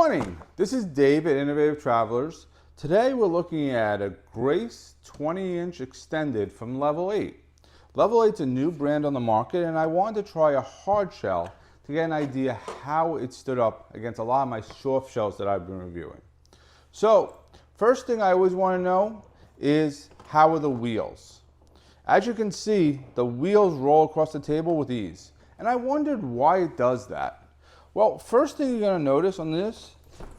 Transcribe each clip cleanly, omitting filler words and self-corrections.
morning, this is Dave at Innovative Travelers. Today we're looking at a Grace 20-inch extended from Level 8. Level 8 is a new brand on the market, and I wanted to try a hard shell to get an idea how it stood up against a lot of my soft shells that I've been reviewing. So, first thing I always want to know is how are the wheels? As you can see, the wheels roll across the table with ease, and I wondered why it does that. Well, first thing you're going to notice on this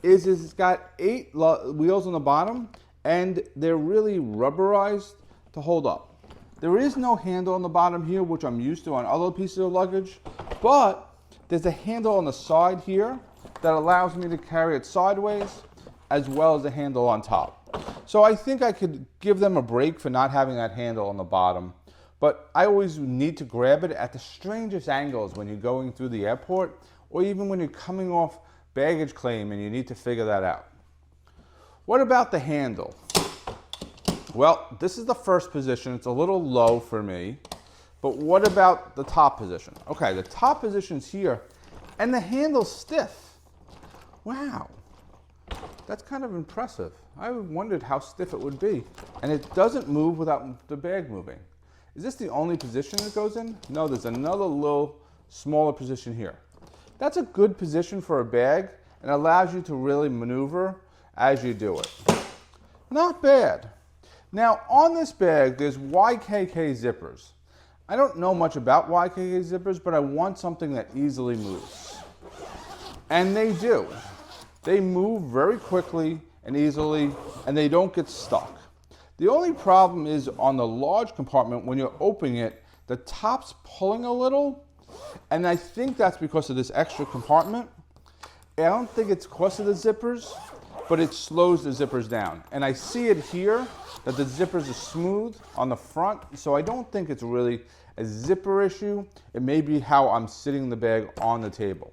is it's got 8 wheels on the bottom, and they're really rubberized to hold up. There is no handle on the bottom here, which I'm used to on other pieces of luggage, but there's a handle on the side here that allows me to carry it sideways, as well as a handle on top. So I think I could give them a break for not having that handle on the bottom, but I always need to grab it at the strangest angles when you're going through the airport, or even when you're coming off baggage claim and you need to figure that out. What about the handle? Well, this is the first position. It's a little low for me, but what about the top position? Okay, the top position's here, and the handle's stiff. Wow, that's kind of impressive. I wondered how stiff it would be, and it doesn't move without the bag moving. Is this the only position it goes in? No, there's another little smaller position here. That's a good position for a bag and allows you to really maneuver as you do it. Not bad. Now on this bag, there's YKK zippers. I don't know much about YKK zippers, but I want something that easily moves. And they do. They move very quickly and easily, and they don't get stuck. The only problem is on the large compartment, when you're opening it, the top's pulling a little, and I think that's because of this extra compartment. I don't think it's because of the zippers, but it slows the zippers down. And I see it here that the zippers are smooth on the front, so I don't think it's really a zipper issue. It may be how I'm sitting the bag on the table.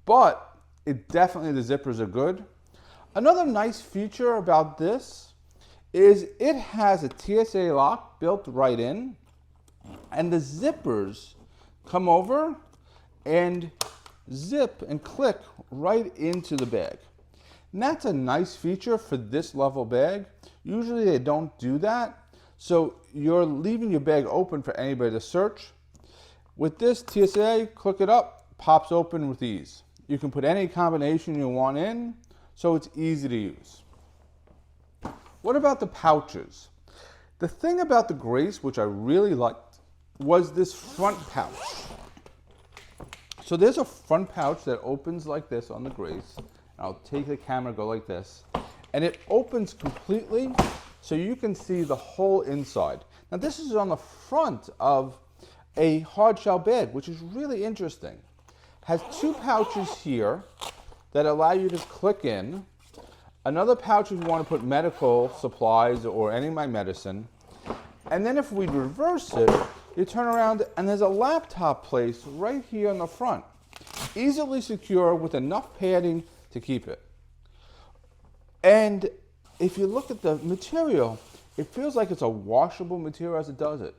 But it definitely, the zippers are good. Another nice feature about this is it has a TSA lock built right in, and the zippers come over and zip and click right into the bag. And that's a nice feature for this level bag. Usually they don't do that, so you're leaving your bag open for anybody to search. With this TSA, click it up, pops open with ease. You can put any combination you want in, so it's easy to use. What about the pouches? The thing about the Grace, which I really liked, was this front pouch. So there's a front pouch that opens like this on the Grace. I'll take the camera, go like this, and it opens completely so you can see the whole inside. Now this is on the front of a hard shell bag, which is really interesting. It has 2 pouches here that allow you to click in. Another pouch if you want to put medical supplies or any of my medicine. And then if we reverse it, you turn around and there's a laptop place right here in the front. Easily secure with enough padding to keep it. And if you look at the material, it feels like it's a washable material as it does it.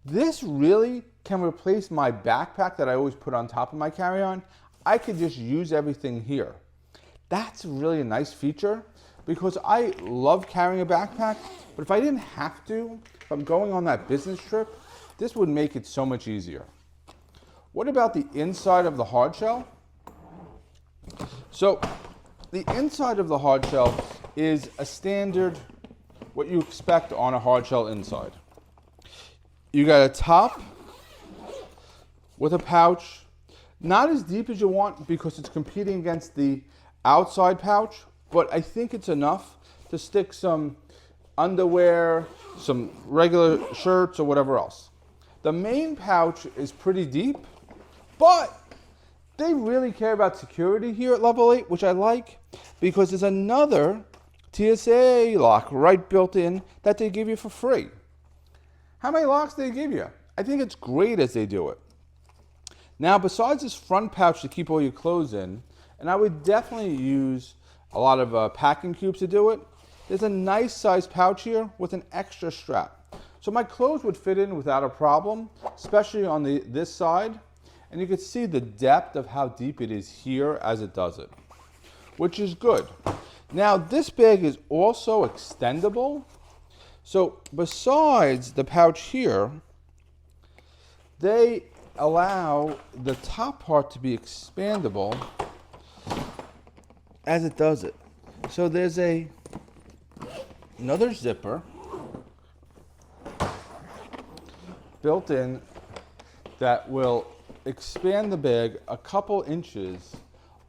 This really can replace my backpack that I always put on top of my carry-on. I could just use everything here. That's really a nice feature because I love carrying a backpack, but if I didn't have to, if I'm going on that business trip, this would make it so much easier. What about the inside of the hard shell? So the inside of the hard shell is a standard, what you expect on a hard shell inside. You got a top with a pouch, not as deep as you want because it's competing against the outside pouch, but I think it's enough to stick some underwear, some regular shirts, or whatever else. The main pouch is pretty deep, but they really care about security here at Level 8, which I like, because there's another TSA lock right built in that they give you for free. How many locks do they give you? I think it's great as they do it. Now, besides this front pouch to keep all your clothes in, and I would definitely use a lot of packing cubes to do it, there's a nice size pouch here with an extra strap. So my clothes would fit in without a problem, especially on this side. And you can see the depth of how deep it is here as it does it. which is good. Now, this bag is also extendable. So besides the pouch here, they allow the top part to be expandable as it does it. So there's another zipper built in that will expand the bag a couple inches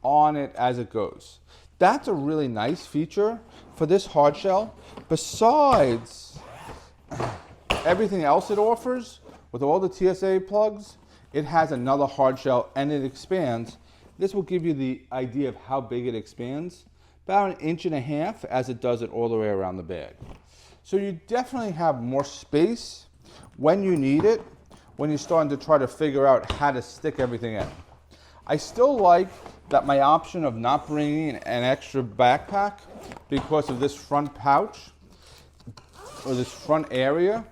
on it as it goes. That's a really nice feature for this hardshell. Besides everything else it offers, with all the TSA plugs, it has another hardshell and it expands. This will give you the idea of how big it expands, about 1.5 inches as it does it all the way around the bag. So you definitely have more space when you need it, when you're starting to try to figure out how to stick everything in. I still like that my option of not bringing an extra backpack because of this front pouch or this front area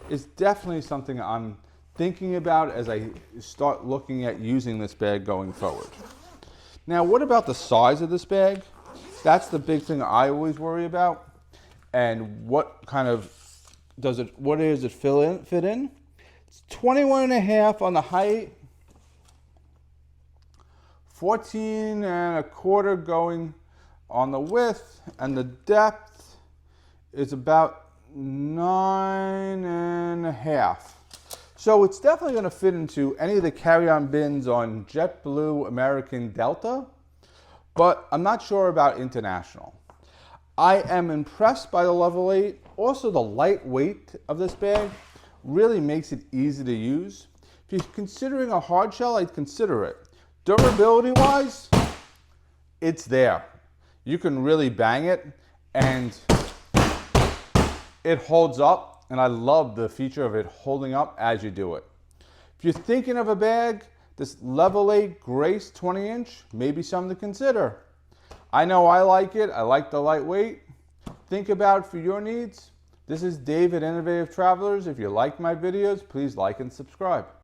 is definitely something I'm thinking about as I start looking at using this bag going forward. Now, what about the size of this bag? That's the big thing I always worry about. And what kind of what does it fit in? It's 21.5 on the height, 14.25 going on the width, and the depth is about 9.5. So it's definitely going to fit into any of the carry-on bins on JetBlue, American, Delta, but I'm not sure about international. I am impressed by the Level 8. Also, the lightweight of this bag really makes it easy to use. If you're considering a hard shell, I'd consider it. Durability-wise, it's there. You can really bang it, and it holds up, and I love the feature of it holding up as you do it. If you're thinking of a bag, this Level 8 Grace 20-inch may be something to consider. I know I like it. I like the lightweight. Think about it for your needs. This is Dave at Innovative Travelers. If you like my videos, please like and subscribe.